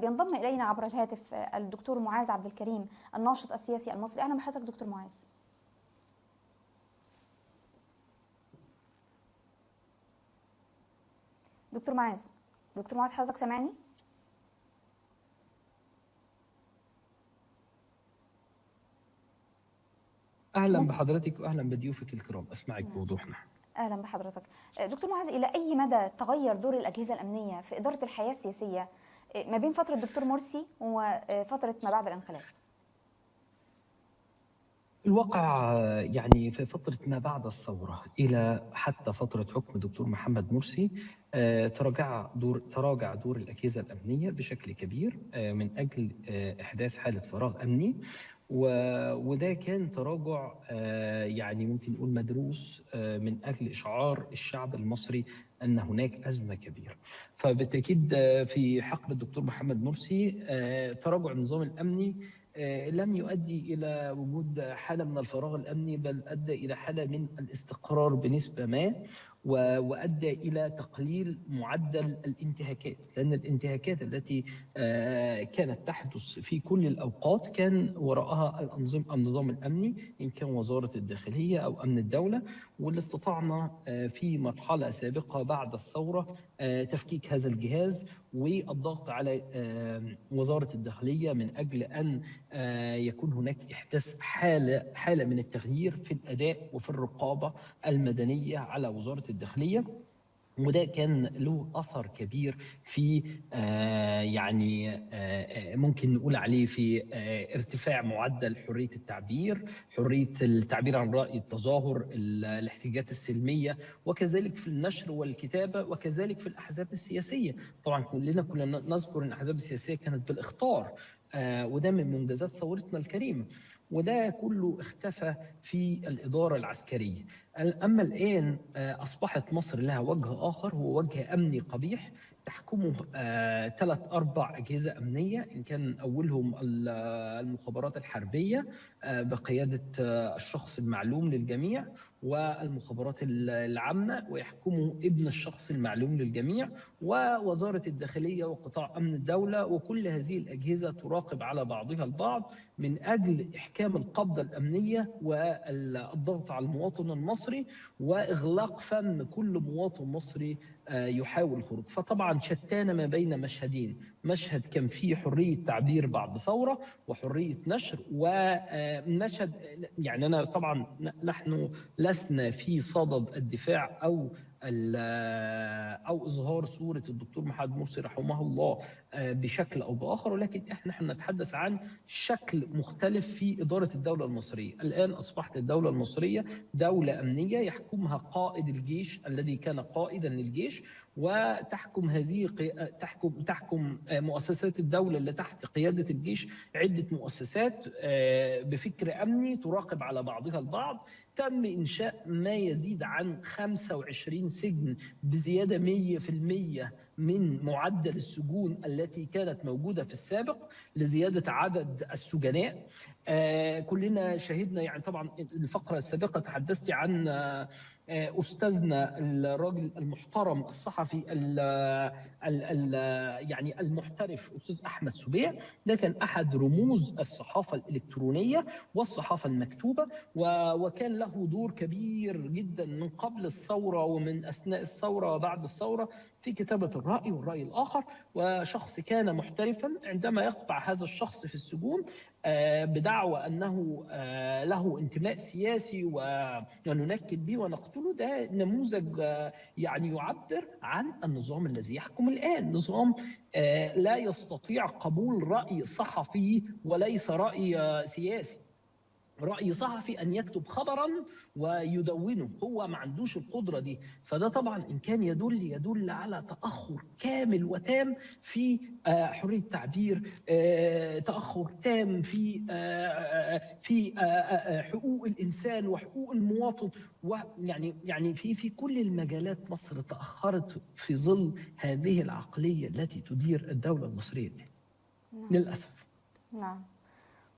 بينضم إلينا عبر الهاتف الدكتور معاذ عبد الكريم، الناشط السياسي المصري. أهلا بحضرتك دكتور معاذ. دكتور معاذ حضرتك سامعني؟ أهلا بحضرتك وأهلا بضيوفك الكرام، أسمعك بوضوح. أهلا بحضرتك دكتور معاذ. إلى أي مدى تغير دور الأجهزة الأمنية في إدارة الحياة السياسية ما بين فترة الدكتور مرسي وفترة ما بعد الانقلاب؟ الواقع يعني في فترة ما بعد الثورة إلى حتى فترة حكم الدكتور محمد مرسي تراجع دور الأجهزة الأمنية بشكل كبير من أجل إحداث حالة فراغ أمني، وده كان تراجع يعني ممكن نقول مدروس من أجل إشعار الشعب المصري أن هناك أزمة كبيرة. فبالتأكيد في حقب الدكتور محمد مرسي تراجع النظام الأمني لم يؤدي إلى وجود حالة من الفراغ الأمني، بل أدى إلى حالة من الاستقرار بنسبة ما، وأدى إلى تقليل معدل الانتهاكات، لأن الانتهاكات التي كانت تحدث في كل الأوقات كان وراءها النظام الأمني، إن كان وزارة الداخلية أو أمن الدولة. واللي استطعنا في مرحلة سابقة بعد الثورة تفكيك هذا الجهاز والضغط على وزارة الداخلية من أجل أن يكون هناك إحداث حالة من التغيير في الأداء وفي الرقابة المدنية على وزارة الداخلية. وده كان له أثر كبير في يعني ممكن نقول عليه في ارتفاع معدل حرية التعبير عن رأي، التظاهر، الاحتجاجات السلمية، وكذلك في النشر والكتابة، وكذلك في الأحزاب السياسية. طبعا كلنا نذكر أن الأحزاب السياسية كانت بالإخطار، وده من منجزات ثورتنا الكريمة، وده كله اختفى في الإدارة العسكرية. أما الآن أصبحت مصر لها وجه آخر، هو وجه أمني قبيح تحكمه 3-4 أجهزة أمنية، إن كان أولهم المخابرات الحربية بقيادة الشخص المعلوم للجميع، والمخابرات العامة ويحكمه ابن الشخص المعلوم للجميع، ووزارة الداخلية وقطاع أمن الدولة. وكل هذه الأجهزة تراقب على بعضها البعض من أجل إحكام القبضة الأمنية والضغط على المواطن المصري وإغلاق فم كل مواطن مصري يحاول الخروج. فطبعا شتان ما بين مشهدين، مشهد كان فيه حرية تعبير بعد ثورة وحرية نشر، ومشهد يعني أنا طبعا نحن لسنا في صدد الدفاع أو إظهار صورة الدكتور محمد مرسي رحمه الله بشكل أو بآخر، ولكن إحنا نتحدث عن شكل مختلف في إدارة الدولة المصرية. الآن أصبحت الدولة المصرية دولة أمنية يحكمها قائد الجيش الذي كان قائدا للجيش، وتحكم تحكم مؤسسات الدولة اللي تحت قيادة الجيش عدة مؤسسات بفكر أمني تراقب على بعضها البعض. تم إنشاء ما يزيد عن 25 سجن بزيادة 100% من معدل السجون التي كانت موجودة في السابق لزيادة عدد السجناء. كلنا شهدنا، يعني طبعا الفقرة السابقة تحدثت عن أستاذنا الراجل المحترم الصحفي يعني المحترف أستاذ أحمد سبيع. ده كان أحد رموز الصحافة الإلكترونية والصحافة المكتوبة، وكان له دور كبير جدا من قبل الثورة ومن أثناء الثورة وبعد الثورة في كتابة الرأي والرأي الآخر، وشخص كان محترفا. عندما يقطع هذا الشخص في السجون بدعوى أنه له انتماء سياسي وننكد به ونقتله، ده نموذج يعني يعبر عن النظام الذي يحكم الآن، نظام لا يستطيع قبول رأي صحفي وليس رأي سياسي. رأي صحفي أن يكتب خبرا ويدونه، هو ما عندوش القدرة دي. فده طبعا إن كان يدل على تأخر كامل وتام في حرية التعبير، تأخر تام في حقوق الإنسان وحقوق المواطن، ويعني في كل المجالات مصر تأخرت في ظل هذه العقلية التي تدير الدولة المصرية دي. نعم. للأسف. نعم.